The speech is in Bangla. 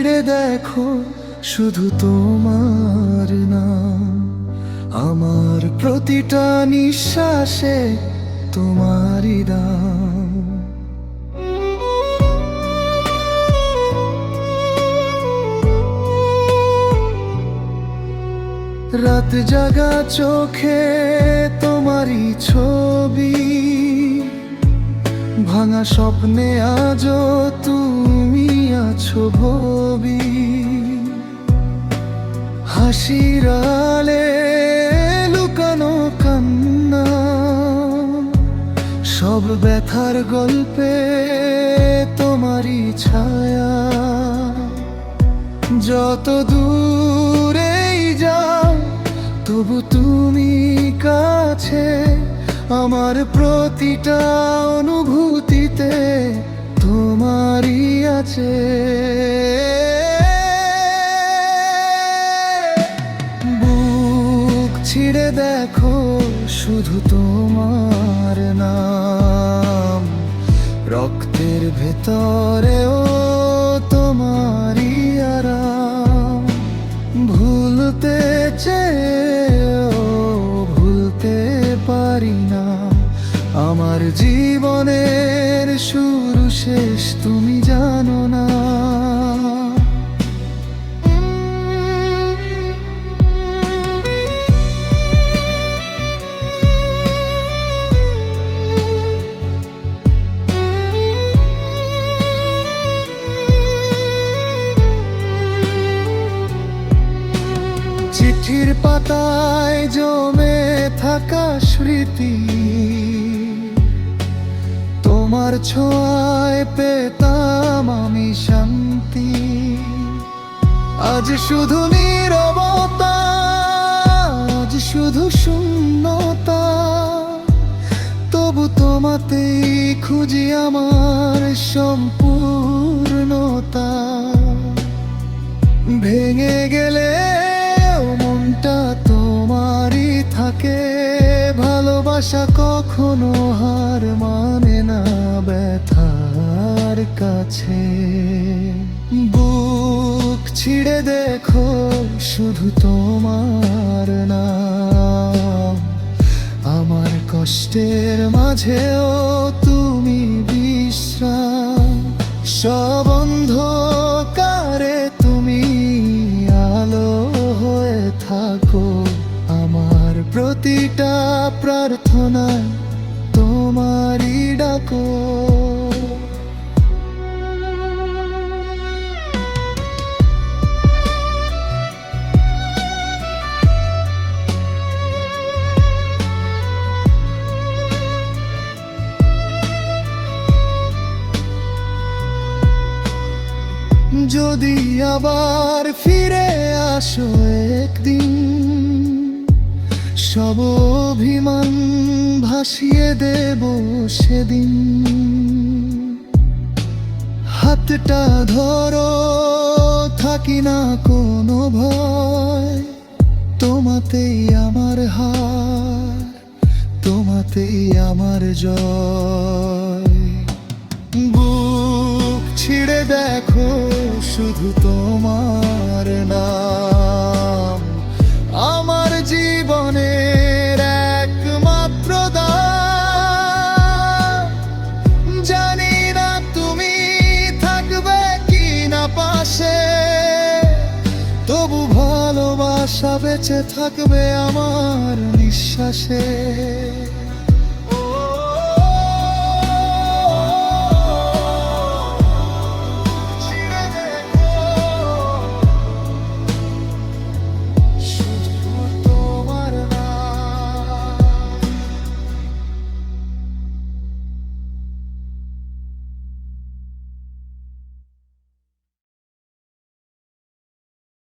ছিঁড়ে দেখো শুধু তোমার নাম, আমার প্রতিটা নিঃশ্বাসে তোমারই দাম। রাত জাগা চোখে তোমারই ছবি, ভাঙা স্বপ্নে আজও তুমি আছো ভবি। হাসির আড়ালে লুকানো কান্না, সব ব্যথার গল্পে তোমারই ছায়া। যত দূরেই যাও তবু তুমি কাছে, আমার প্রতিটা অনুভূতিতে তোমারই আছে। বুক ছিঁড়ে দেখো শুধু তোমার নাম, রক্তের ভেতরেও তোমারই আরাম। ভুলতে চেয়েও ভুলতে পারি না, আমার জীবনের শুরু শেষ তুমি জানো না। চিঠির পাতায় জমে থাকা স্মৃতি, তোমার ছোঁয়ায় পেতাম আমি শান্তি। আজ শুধু নীরবতা, আজ শুধু শূন্যতা, তবু তোমাতেই খুঁজি আমার সম্পূর্ণতা। ভেঙে গেলে মনটা তোমারই থাকে, ভালোবাসা কখনো হার মানে না ব্যথার কাছে। বুক ছিঁড়ে দেখো শুধু তোমার নাম, আমার কষ্টের মাঝেও তুমি বিশ্রাম। সব অন্ধকারে তুমি আলো হয়ে থাকো, আমার প্রতিটা প্রার্থনায় তোমারই ডাকো। যদি আবার ফিরে আসো একদিন, সব অভিমান ভাসিয়ে দেব সেদিন। হাতটা ধরো, থাকি না কোনো ভয়, তোমাতেই আমার হার, তোমাতেই আমার জয়। বুক ছিঁড়ে দেখো শুধু তোমার নাম, আমার জীবনের একমাত্র দাম। জানি না তুমি থাকবে কি না পাশে, তবু ভালোবাসা বেঁচে থাকবে আমার নিঃশ্বাসে।